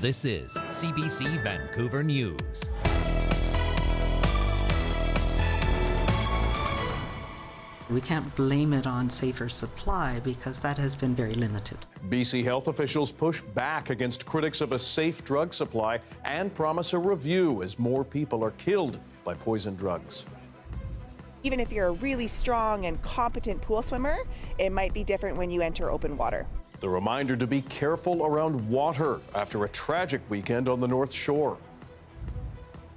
This is CBC Vancouver News. We can't blame it on safer supply because that has been very limited. BC health officials push back against critics of a safe drug supply and promise a review as more people are killed by poison drugs. Even if you're a really strong and competent pool swimmer, it might be different when you enter open water. The reminder to be careful around water after a tragic weekend on the North Shore.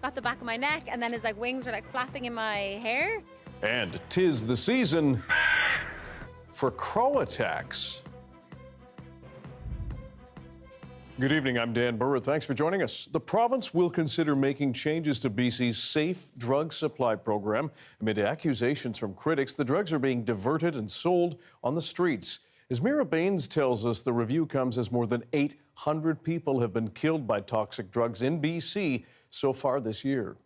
Got the back of my neck, and then his wings are flapping in my hair. And 'tis the season for crow attacks. Good evening, I'm Dan Burritt. Thanks for joining us. The province will consider making changes to BC's safe drug supply program. Amid accusations from critics, the drugs are being diverted and sold on the streets. As Mira Baines tells us, the review comes as more than 800 people have been killed by toxic drugs in BC so far this year.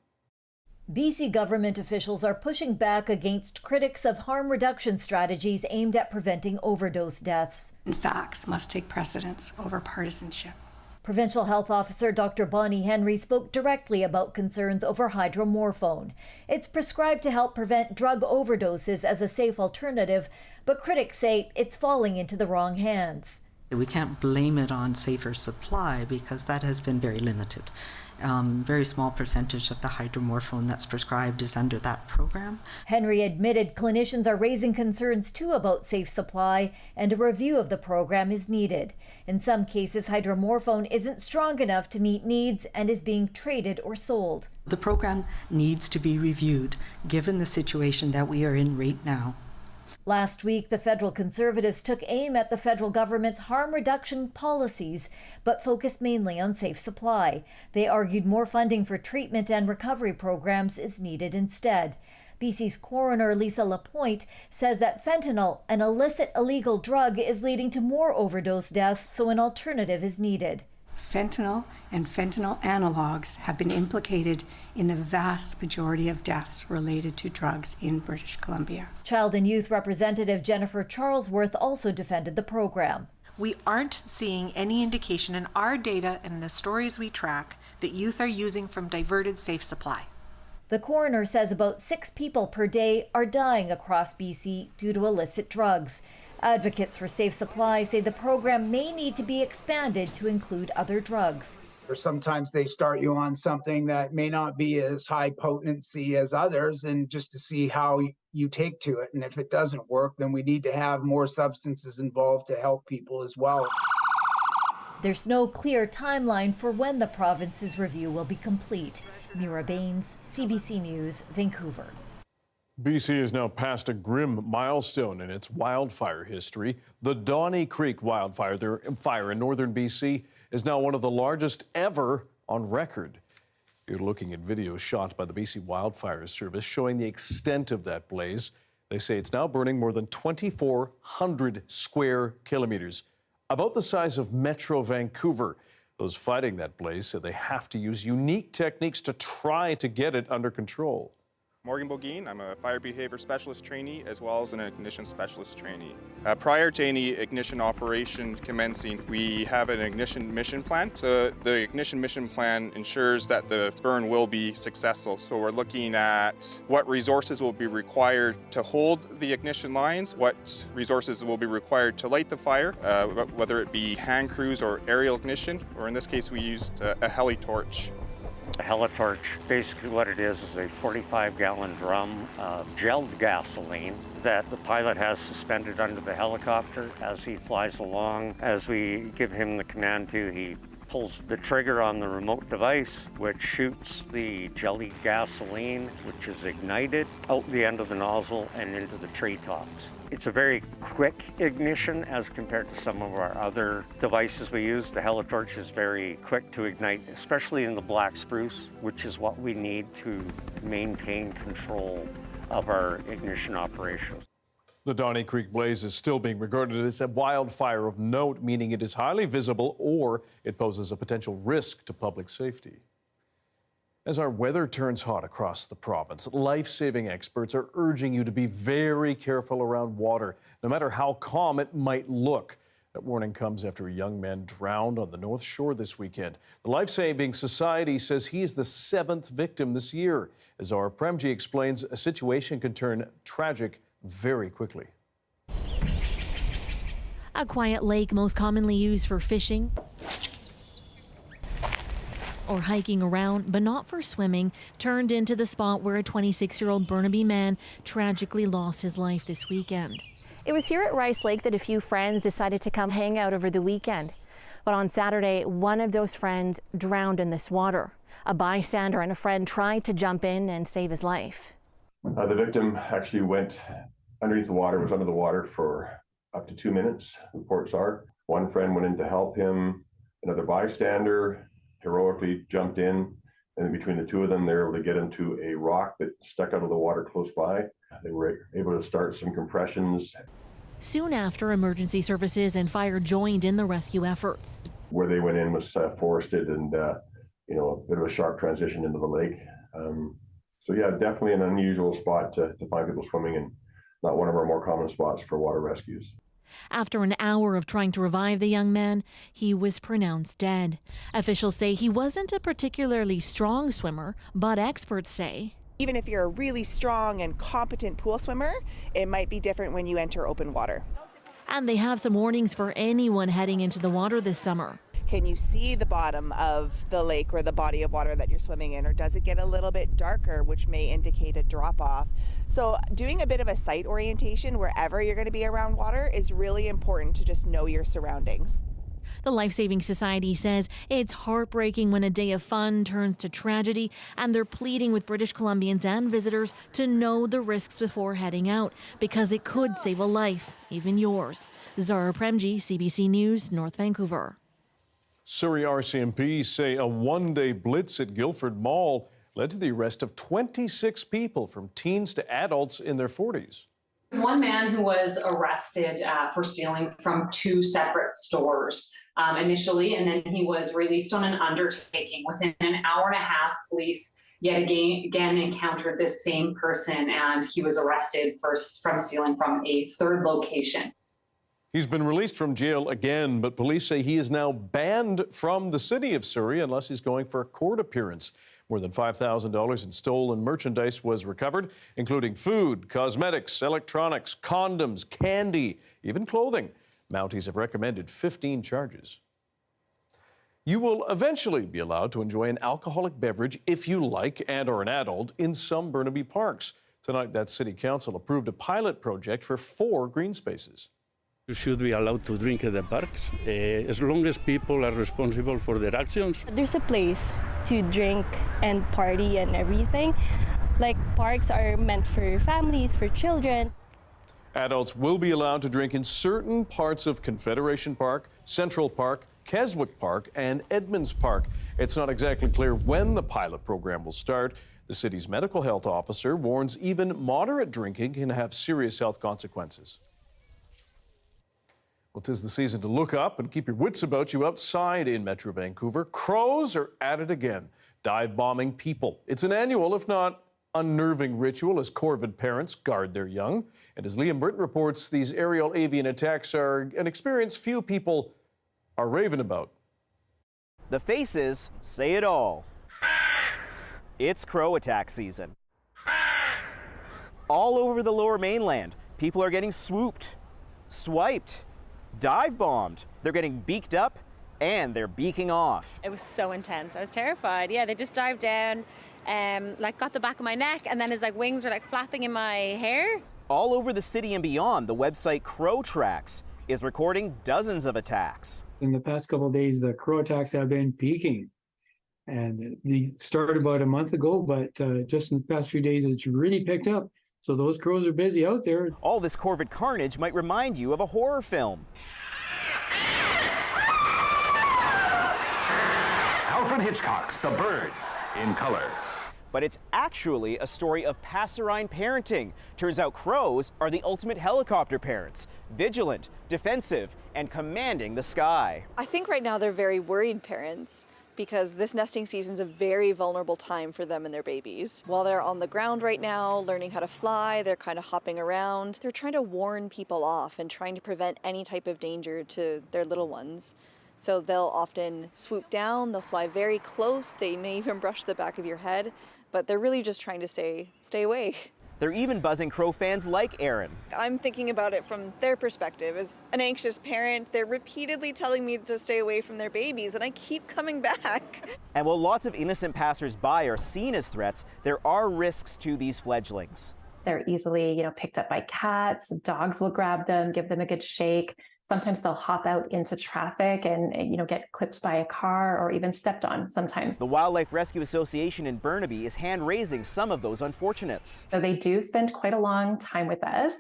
BC government officials are pushing back against critics of harm reduction strategies aimed at preventing overdose deaths. Facts must take precedence over partisanship. Provincial Health Officer Dr. Bonnie Henry spoke directly about concerns over hydromorphone. It's prescribed to help prevent drug overdoses as a safe alternative, but critics say it's falling into the wrong hands. We can't blame it on safer supply because that has been very limited. Very small percentage of the hydromorphone that's prescribed is under that program. Henry admitted clinicians are raising concerns too about safe supply, and a review of the program is needed. In some cases, hydromorphone isn't strong enough to meet needs and is being traded or sold. The program needs to be reviewed given the situation that we are in right now. Last week, the federal Conservatives took aim at the federal government's harm reduction policies, but focused mainly on safe supply. They argued more funding for treatment and recovery programs is needed instead. BC's coroner Lisa Lapointe says that fentanyl, an illicit illegal drug, is leading to more overdose deaths, so an alternative is needed. Fentanyl and fentanyl analogs have been implicated in the vast majority of deaths related to drugs in British Columbia. Child and Youth Representative Jennifer Charlesworth also defended the program. We aren't seeing any indication in our data and the stories we track that youth are using from diverted safe supply. The coroner says about 6 people per day are dying across BC due to illicit drugs. Advocates for safe supply say the program may need to be expanded to include other drugs. Or sometimes they start you on something that may not be as high potency as others, and just to see how you take to it. And if it doesn't work, then we need to have more substances involved to help people as well. There's no clear timeline for when the province's review will be complete. Mira Baines, CBC News, Vancouver. BC has now passed a grim milestone in its wildfire history. The Donnie Creek wildfire fire in northern BC is now one of the largest ever on record. You're looking at videos shot by the BC Wildfire Service showing the extent of that blaze. They say it's now burning more than 2,400 square kilometers, about the size of Metro Vancouver. Those fighting that blaze say they have to use unique techniques to try to get it under control. Morgan Bogeen. I'm a fire behavior specialist trainee as well as an ignition specialist trainee. Prior to any ignition operation commencing, we have an ignition mission plan. So the ignition mission plan ensures that the burn will be successful. So we're looking at what resources will be required to hold the ignition lines, what resources will be required to light the fire, whether it be hand crews or aerial ignition, or in this case we used a heli torch. A helitorch, basically what it is a 45-gallon drum of gelled gasoline that the pilot has suspended under the helicopter as he flies along. As we give him the command to, he pulls the trigger on the remote device, which shoots the jelly gasoline, which is ignited out the end of the nozzle and into the treetops. It's a very quick ignition as compared to some of our other devices we use. The helitorch is very quick to ignite, especially in the black spruce, which is what we need to maintain control of our ignition operations. The Donnie Creek blaze is still being regarded as a wildfire of note, meaning it is highly visible or it poses a potential risk to public safety. As our weather turns hot across the province, life-saving experts are urging you to be very careful around water, no matter how calm it might look. That warning comes after a young man drowned on the North Shore this weekend. The Life Saving Society says he is the 7th victim this year. As our Premji explains, a situation can turn tragic very quickly. A quiet lake most commonly used for fishing or hiking around, but not for swimming, turned into the spot where a 26-year-old Burnaby man tragically lost his life this weekend. It was here at Rice Lake that a few friends decided to come hang out over the weekend. But on Saturday, one of those friends drowned in this water. A bystander and a friend tried to jump in and save his life. The victim actually went underneath the water, was under the water for up to 2 minutes, reports are. One friend went in to help him. Another bystander heroically jumped in, and between the two of them, they were able to get into a rock that stuck out of the water close by. They were able to start some compressions. Soon after, emergency services and fire joined in the rescue efforts. Where they went in was forested and, a bit of a sharp transition into the lake. So yeah, definitely an unusual spot to find people swimming, and not one of our more common spots for water rescues. After an hour of trying to revive the young man, he was pronounced dead. Officials say he wasn't a particularly strong swimmer, but experts say even if you're a really strong and competent pool swimmer, it might be different when you enter open water. And they have some warnings for anyone heading into the water this summer. Can you see the bottom of the lake or the body of water that you're swimming in, or does it get a little bit darker, which may indicate a drop off? So doing a bit of a site orientation wherever you're going to be around water is really important to just know your surroundings. The Life Saving Society says it's heartbreaking when a day of fun turns to tragedy, and they're pleading with British Columbians and visitors to know the risks before heading out, because it could save a life, even yours. Zara Premji, CBC News, North Vancouver. Surrey RCMP say a one-day blitz at Guildford Mall led to the arrest of 26 people, from teens to adults in their 40s. One man who was arrested for stealing from 2 separate stores initially, and then he was released on an undertaking. Within an hour and a half, police yet again encountered this same person, and he was arrested from stealing from a 3rd location. He's been released from jail again, but police say he is now banned from the city of Surrey unless he's going for a court appearance. More than $5,000 in stolen merchandise was recovered, including food, cosmetics, electronics, condoms, candy, even clothing. Mounties have recommended 15 charges. You will eventually be allowed to enjoy an alcoholic beverage if you like and are an adult in some Burnaby Parks. Tonight, that City Council approved a pilot project for 4 green spaces. You should be allowed to drink at the parks as long as people are responsible for their actions. There's a place to drink and party and everything. Like, parks are meant for families, for children. Adults will be allowed to drink in certain parts of Confederation Park, Central Park, Keswick Park, and Edmonds Park. It's not exactly clear when the pilot program will start. The city's medical health officer warns even moderate drinking can have serious health consequences. Well, 'tis the season to look up and keep your wits about you outside in Metro Vancouver. Crows are at it again, dive-bombing people. It's an annual, if not unnerving ritual, as corvid parents guard their young. And as Liam Burritt reports, these aerial avian attacks are an experience few people are raving about. The faces say it all. It's crow attack season. All over the Lower Mainland, people are getting swooped, swiped, dive-bombed. They're getting beaked up, and they're beaking off. It was so intense. I was terrified. Yeah, they just dived down, got the back of my neck, and then his wings were flapping in my hair. All over the city and beyond, the website Crow Tracks is recording dozens of attacks. In the past couple of days, the crow attacks have been peaking. And they started about a month ago, but just in the past few days, it's really picked up. So those crows are busy out there. All this corvid carnage might remind you of a horror film. Alfred Hitchcock's The Birds, in color. But it's actually a story of passerine parenting. Turns out crows are the ultimate helicopter parents, vigilant, defensive, and commanding the sky. I think right now they're very worried parents because this nesting season is a very vulnerable time for them and their babies. While they're on the ground right now, learning how to fly, they're kind of hopping around. They're trying to warn people off and trying to prevent any type of danger to their little ones. So they'll often swoop down, they'll fly very close, they may even brush the back of your head, but they're really just trying to stay away. They're even buzzing crow fans like Erin. I'm thinking about it from their perspective. As an anxious parent, they're repeatedly telling me to stay away from their babies, and I keep coming back. And while lots of innocent passers-by are seen as threats, there are risks to these fledglings. They're easily, picked up by cats. Dogs will grab them, give them a good shake. Sometimes they'll hop out into traffic and, get clipped by a car or even stepped on sometimes. The Wildlife Rescue Association in Burnaby is hand-raising some of those unfortunates. So they do spend quite a long time with us.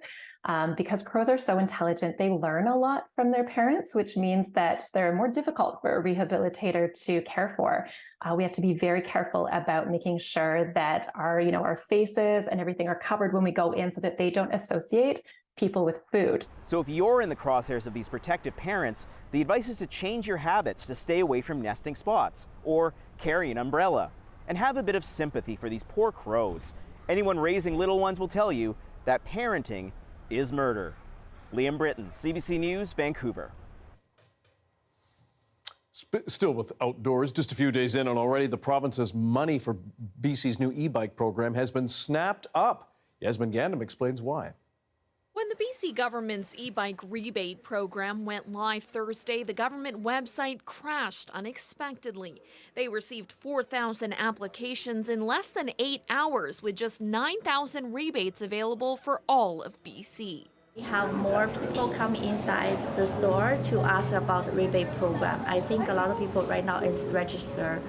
Because crows are so intelligent, they learn a lot from their parents, which means that they're more difficult for a rehabilitator to care for. We have to be very careful about making sure that our faces and everything are covered when we go in so that they don't associate people with food. So if you're in the crosshairs of these protective parents, the advice is to change your habits to stay away from nesting spots, or carry an umbrella, and have a bit of sympathy for these poor crows. Anyone raising little ones will tell you that parenting is murder. Liam Britton, CBC News, Vancouver. Still with outdoors, just a few days in, and already the province's money for BC's new e-bike program has been snapped up. Yasmin Gandam explains why. When the BC government's e-bike rebate program went live Thursday, the government website crashed unexpectedly. They received 4,000 applications in less than 8 hours, with just 9,000 rebates available for all of BC. We have more people come inside the store to ask about the rebate program. I think a lot of people right now is registered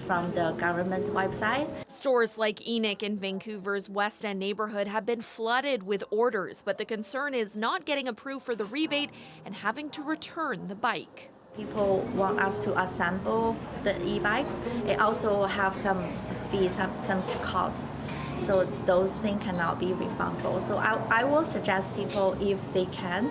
from the government website. Stores like Enoch in Vancouver's West End neighborhood have been flooded with orders, but the concern is not getting approved for the rebate and having to return the bike. People want us to assemble the e-bikes. It also have some fees, some costs. So those things cannot be refundable. So I will suggest people, if they can,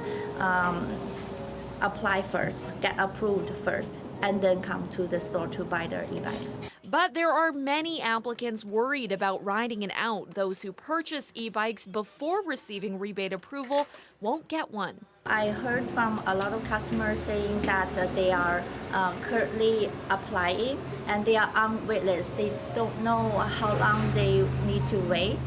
apply first, get approved first, and then come to the store to buy their e-bikes. But there are many applicants worried about riding it out. Those who purchase e-bikes before receiving rebate approval won't get one. I heard from a lot of customers saying that they are currently applying and they are on wait list. They don't know how long they need to wait.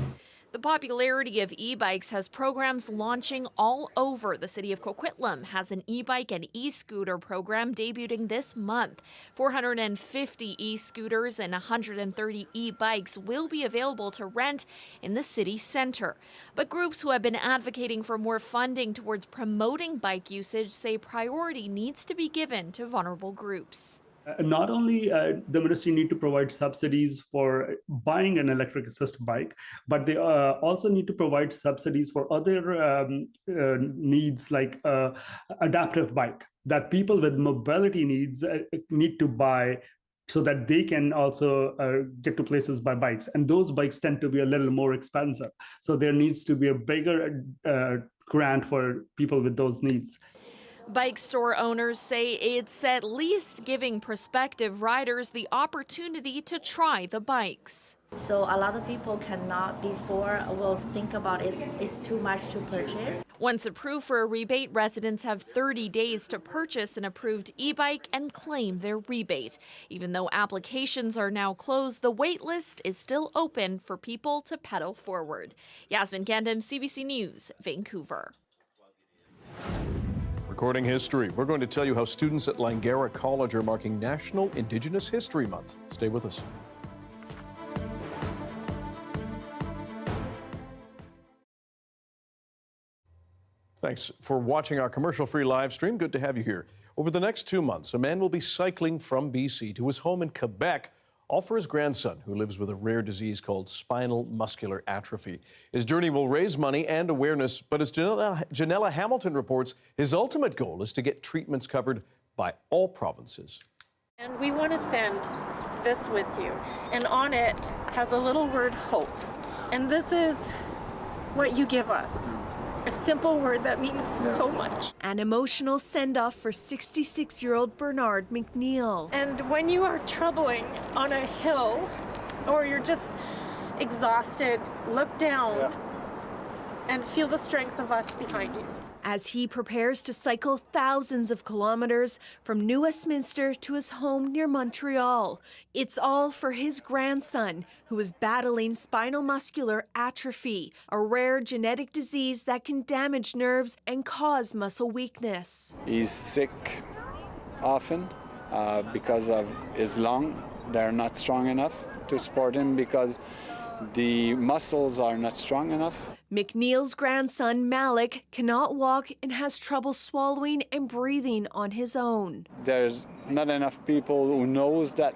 The popularity of e-bikes has programs launching all over. The city of Coquitlam has an e-bike and e-scooter program debuting this month. 450 e-scooters and 130 e-bikes will be available to rent in the city centre. But groups who have been advocating for more funding towards promoting bike usage say priority needs to be given to vulnerable groups. Not only the ministry need to provide subsidies for buying an electric assist bike, but they also need to provide subsidies for other needs like adaptive bike that people with mobility needs need to buy so that they can also get to places by bikes. And those bikes tend to be a little more expensive. So there needs to be a bigger grant for people with those needs. Bike store owners say it's at least giving prospective riders the opportunity to try the bikes. So a lot of people cannot before will think about it's too much to purchase. Once approved for a rebate, residents have 30 days to purchase an approved e-bike and claim their rebate. Even though applications are now closed, the wait list is still open for people to pedal forward. Yasmin Gandam, CBC News, Vancouver. Recording history. We're going to tell you how students at Langara College are marking National Indigenous History Month. Stay with us. Thanks for watching our commercial-free live stream. Good to have you here. Over the next 2 months, a man will be cycling from BC to his home in Quebec, all for his grandson, who lives with a rare disease called spinal muscular atrophy. His journey will raise money and awareness, but as Janella Hamilton reports, his ultimate goal is to get treatments covered by all provinces. And we want to send this with you. And on it has a little word, hope. And this is what you give us. a simple word that means so much. An emotional send-off for 66-year-old Bernard McNeil. And when you are troubling on a hill, or you're just exhausted, look down and feel the strength of us behind you. As he prepares to cycle thousands of kilometers from New Westminster to his home near Montreal. It's all for his grandson, who is battling spinal muscular atrophy, a rare genetic disease that can damage nerves and cause muscle weakness. He's sick often because of his lung. They're not strong enough to support him because the muscles are not strong enough. McNeil's grandson, Malik, cannot walk and has trouble swallowing and breathing on his own. There's not enough people who knows that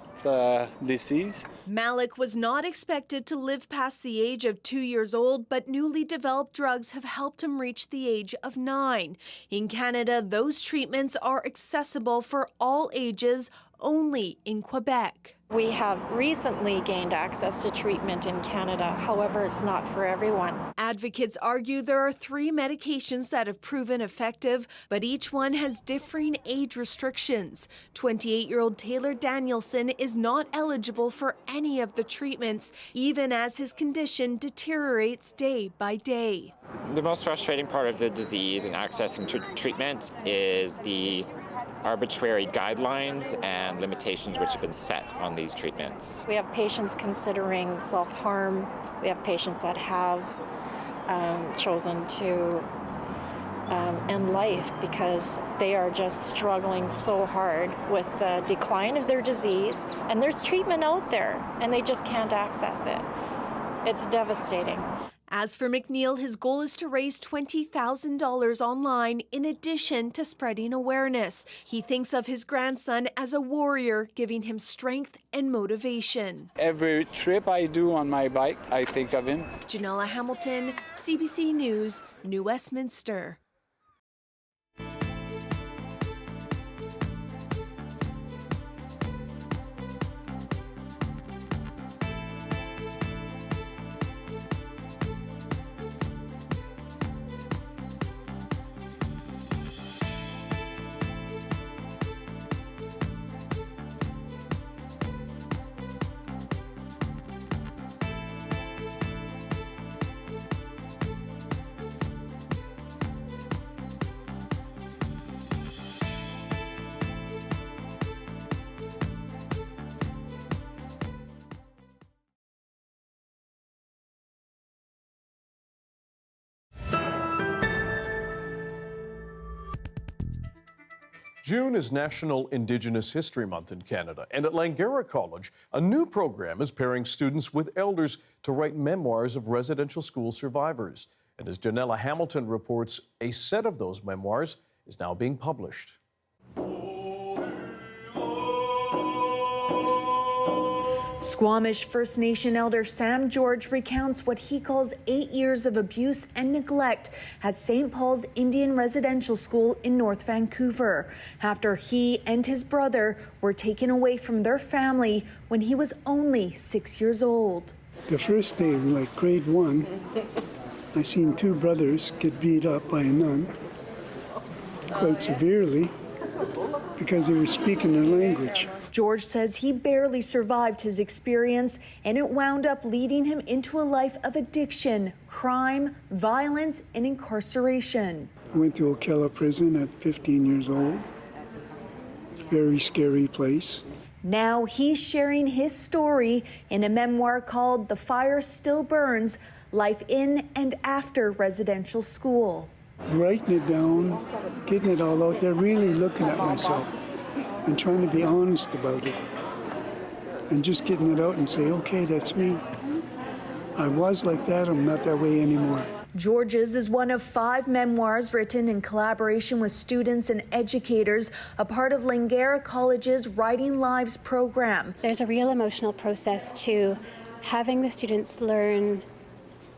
disease. Malik was not expected to live past the age of 2 years old, but newly developed drugs have helped him reach the age of 9. In Canada, those treatments are accessible for all ages, only in Quebec. We have recently gained access to treatment in Canada. However, it's not for everyone. Advocates argue there are 3 medications that have proven effective, but each one has differing age restrictions. 28-year-old Taylor Danielson is not eligible for any of the treatments, even as his condition deteriorates day by day. The most frustrating part of the disease and accessing treatment is the arbitrary guidelines and limitations which have been set on these treatments. We have patients considering self-harm. We have patients that have chosen to end life because they are just struggling so hard with the decline of their disease. And there's treatment out there, and they just can't access it. It's devastating. As for McNeil, his goal is to raise $20,000 online in addition to spreading awareness. He thinks of his grandson as a warrior, giving him strength and motivation. Every trip I do on my bike, I think of him. Janella Hamilton, CBC News, New Westminster. June is National Indigenous History Month in Canada, and at Langara College, a new program is pairing students with elders to write memoirs of residential school survivors. And as Janella Hamilton reports, a set of those memoirs is now being published. Squamish First Nation elder Sam George recounts what he calls 8 years of abuse and neglect at St. Paul's Indian Residential School in North Vancouver, after he and his brother were taken away from their family when he was only 6 years old. The first day, like grade 1, I seen 2 brothers get beat up by a nun quite severely because they were speaking their language. George says he barely survived his experience, and it wound up leading him into a life of addiction, crime, violence, and incarceration. I went to Ocala prison at 15 years old. Very scary place. Now he's sharing his story in a memoir called The Fire Still Burns: Life in and After Residential School. Writing it down, getting it all out there, really looking at myself and trying to be honest about it. And just getting it out and say, okay, that's me. I was like that, I'm not that way anymore. George's is one of 5 memoirs written in collaboration with students and educators, a part of Langara College's Writing Lives program. There's a real emotional process to having the students learn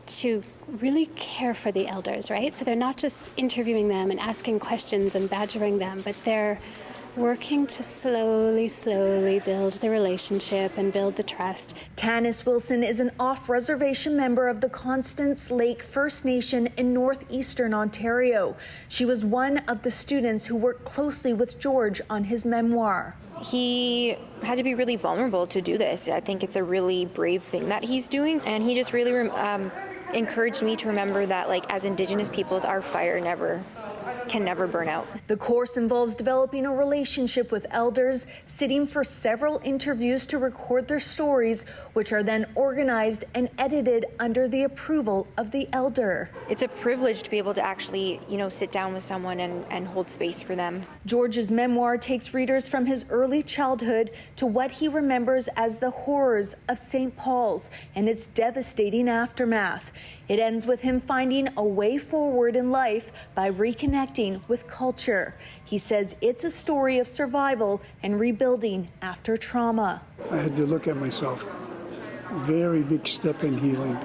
to really care for the elders, right? So they're not just interviewing them and asking questions and badgering them, but they're working to slowly build the relationship and build the trust. Tanis Wilson is an off-reservation member of the Constance Lake First Nation in northeastern Ontario. She was one of the students who worked closely with George on his memoir. He had to be really vulnerable to do this. I think it's a really brave thing that he's doing, and he just really encouraged me to remember that, like, as Indigenous peoples, our fire can never burn out. The course involves developing a relationship with elders, sitting for several interviews to record their stories, which are then organized and edited under the approval of the elder. It's a privilege to be able to actually, sit down with someone and hold space for them. George's memoir takes readers from his early childhood to what he remembers as the horrors of St. Paul's and its devastating aftermath. It ends with him finding a way forward in life by reconnecting with culture. He says it's a story of survival and rebuilding after trauma. I had to look at myself. Very big step in healing.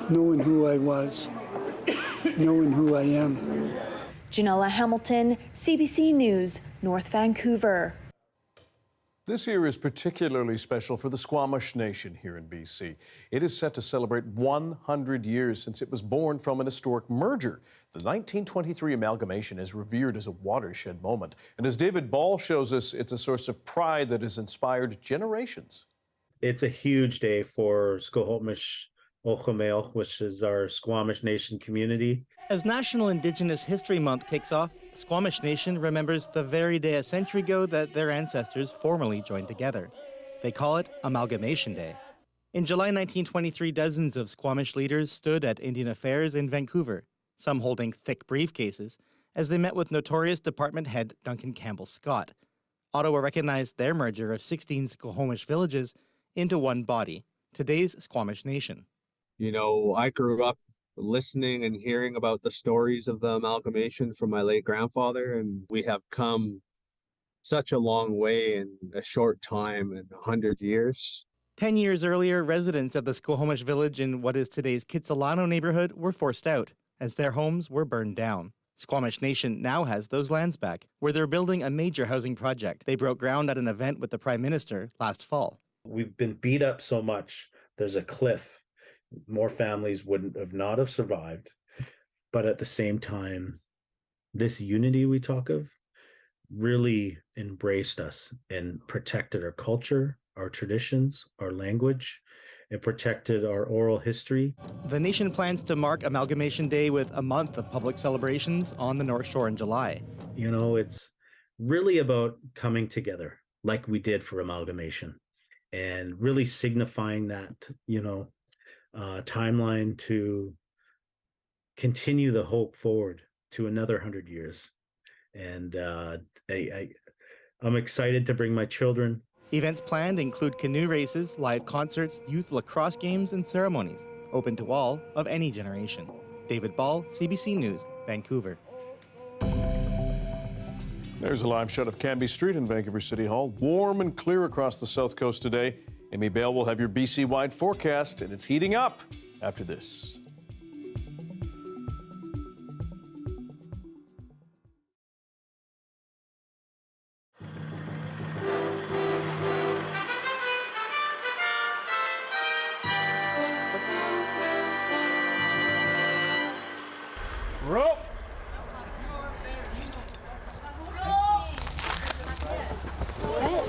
Knowing who I was, knowing who I am. Janella Hamilton, CBC News, North Vancouver. This year is particularly special for the Squamish Nation here in BC. It is set to celebrate 100 years since it was born from an historic merger. The 1923 amalgamation is revered as a watershed moment. And as David Ball shows us, it's a source of pride that has inspired generations. It's a huge day for Squamish Ochomeo, which is our Squamish Nation community. As National Indigenous History Month kicks off, Squamish Nation remembers the very day a century ago that their ancestors formally joined together. They call it Amalgamation Day. In July 1923, dozens of Squamish leaders stood at Indian Affairs in Vancouver, some holding thick briefcases, as they met with notorious department head Duncan Campbell Scott. Ottawa recognized their merger of 16 Squamish villages into one body, today's Squamish Nation. I grew up listening and hearing about the stories of the amalgamation from my late grandfather, and we have come such a long way in a short time, in 100 years. 10 years earlier, residents of the Squamish village in what is today's Kitsilano neighborhood were forced out as their homes were burned down. Squamish Nation now has those lands back, where they're building a major housing project. They broke ground at an event with the Prime Minister last fall. We've been beat up so much, there's a cliff. More families wouldn't have survived. But at the same time, this unity we talk of really embraced us and protected our culture, our traditions, our language. It protected our oral history. The nation plans to mark Amalgamation Day with a month of public celebrations on the North Shore in July. It's really about coming together like we did for amalgamation and really signifying that, timeline to continue the hope forward to another 100 years. And I'm excited to bring my children. Events planned include canoe races, live concerts, youth lacrosse games, and ceremonies, open to all of any generation. David Ball, CBC News, Vancouver. There's a live shot of Canby Street in Vancouver City Hall. Warm and clear across the south coast today. Amy Bale will have your BC-wide forecast, and it's heating up after this. Rope!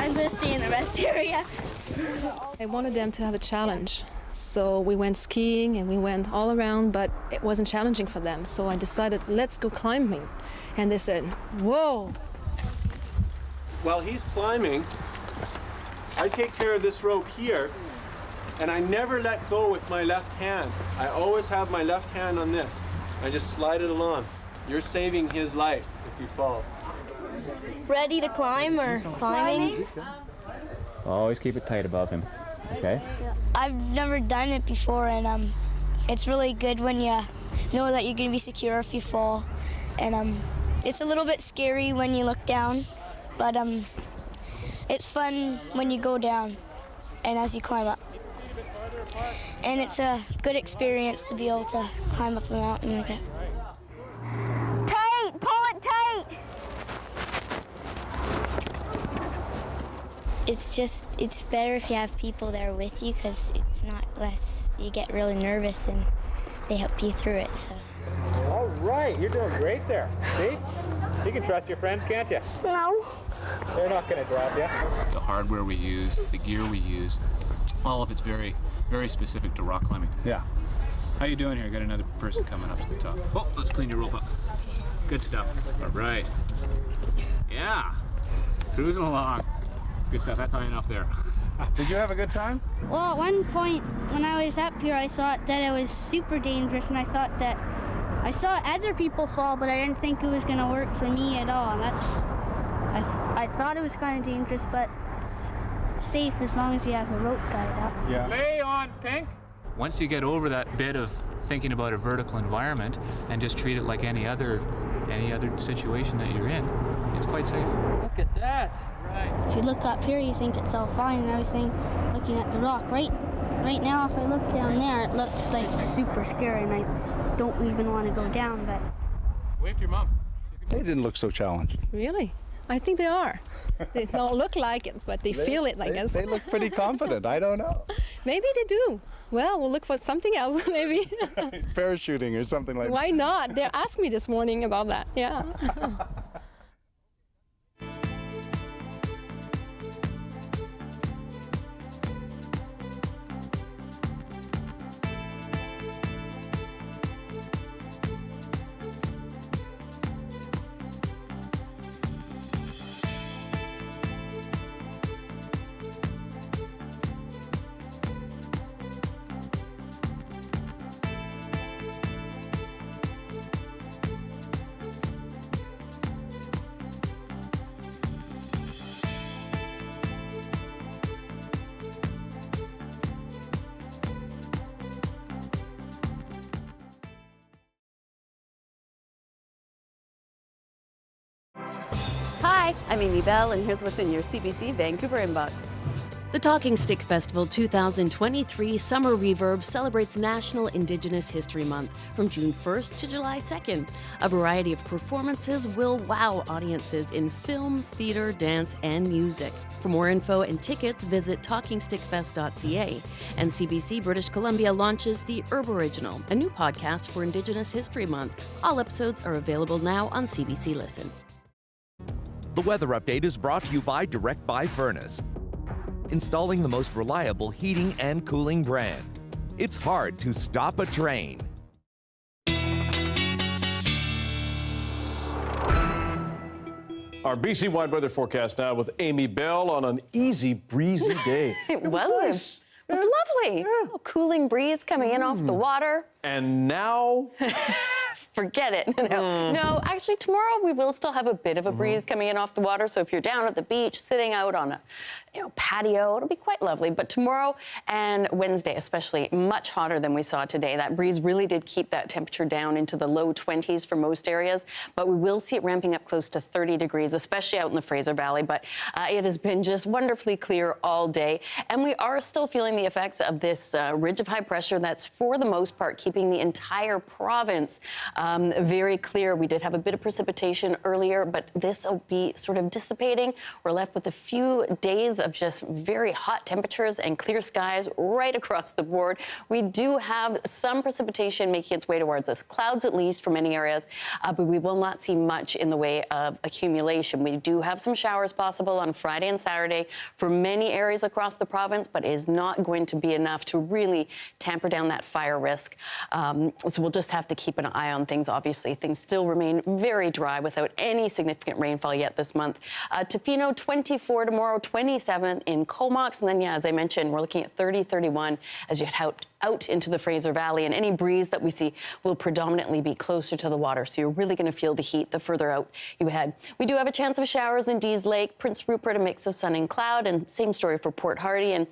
I'm going to stay in the rest area. I wanted them to have a challenge. So we went skiing and we went all around, but it wasn't challenging for them. So I decided, let's go climbing. And they said, whoa. While he's climbing, I take care of this rope here, and I never let go with my left hand. I always have my left hand on this. I just slide it along. You're saving his life if he falls. Ready to climb or climbing? Always keep it tight above him, okay? I've never done it before, and it's really good when you know that you're going to be secure if you fall. And it's a little bit scary when you look down, but it's fun when you go down and as you climb up. And it's a good experience to be able to climb up a mountain like that. Tight! Pull it tight! it's better if you have people there with you, because it's not less, you get really nervous and they help you through it, so. All right, you're doing great there. See? You can trust your friends, can't you? No. They're not going to drop you. The hardware we use, the gear we use, all of it's very, very specific to rock climbing. Yeah. How you doing here? Got another person coming up to the top. Oh, let's clean your rope up. Good stuff. All right. Yeah. Cruising along. Good stuff. That's high enough there. Did you have a good time? Well, at one point when I was up here, I thought that it was super dangerous, and I thought that I saw other people fall, but I didn't think it was going to work for me at all. And I thought it was kind of dangerous, but it's safe as long as you have a rope tied up. Yeah. Lay on, Pink. Once you get over that bit of thinking about a vertical environment and just treat it like any other situation that you're in, it's quite safe. Look at that. Right. If you look up here, you think it's all fine and everything, looking at the rock. Right now, if I look down there, it looks like super scary, and I don't even want to go down, but... Wave to your mom. They didn't look so challenged. Really? I think they are. They don't look like it, but they feel it, I guess. They look pretty confident. I don't know. Maybe they do. Well, we'll look for something else, maybe. Parachuting or something like that. Why not? They asked me this morning about that, yeah. Hi, I'm Amy Bell, and here's what's in your CBC Vancouver inbox. The Talking Stick Festival 2023 Summer Reverb celebrates National Indigenous History Month from June 1st to July 2nd. A variety of performances will wow audiences in film, theater, dance, and music. For more info and tickets, visit talkingstickfest.ca. And CBC British Columbia launches the Herb Original, a new podcast for Indigenous History Month. All episodes are available now on CBC Listen. The weather update is brought to you by Direct Buy Furnace, installing the most reliable heating and cooling brand. It's hard to stop a train. Our BC-wide weather forecast now with Amy Bell on an easy, breezy day. It was nice. It was lovely. Yeah. A cooling breeze coming in off the water. And now? Forget it. No, actually tomorrow we will still have a bit of a breeze coming in off the water. So if you're down at the beach, sitting out on a patio, it'll be quite lovely. But tomorrow and Wednesday especially, much hotter than we saw today. That breeze really did keep that temperature down into the low 20s for most areas. But we will see it ramping up close to 30 degrees, especially out in the Fraser Valley. But it has been just wonderfully clear all day. And we are still feeling the effects of this ridge of high pressure that's for the most part keeping the entire province very clear. We did have a bit of precipitation earlier, but this will be sort of dissipating. We're left with a few days of just very hot temperatures and clear skies right across the board. We do have some precipitation making its way towards us, clouds at least for many areas, but we will not see much in the way of accumulation. We do have some showers possible on Friday and Saturday for many areas across the province, but it is not going to be enough to really tamper down that fire risk. So we'll just have to keep an eye on things. Obviously, things still remain very dry without any significant rainfall yet this month. Tofino, 24 tomorrow, 27 in Comox. And then, yeah, as I mentioned, we're looking at 30, 31 as you head out into the Fraser Valley. And any breeze that we see will predominantly be closer to the water. So you're really going to feel the heat the further out you head. We do have a chance of showers in Dease Lake, Prince Rupert, a mix of sun and cloud. And same story for Port Hardy. And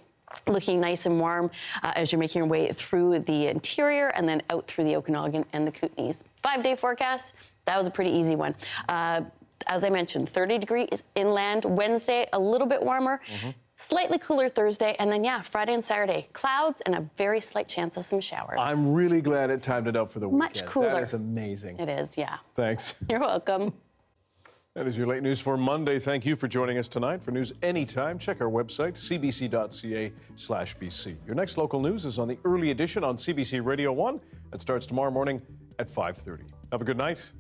looking nice and warm as you're making your way through the interior and then out through the Okanagan and the Kootenays. 5-day forecast, that was a pretty easy one. As I mentioned, 30 degrees inland. Wednesday, a little bit warmer. Slightly cooler Thursday, and then, yeah, Friday and Saturday, clouds and a very slight chance of some showers. I'm really glad it timed it out for the weekend. Much cooler. That is amazing. It is, yeah. Thanks. You're welcome. That is your late news for Monday. Thank you for joining us tonight. For news anytime, check our website, cbc.ca/BC. Your next local news is on the early edition on CBC Radio 1. It starts tomorrow morning at 5:30. Have a good night.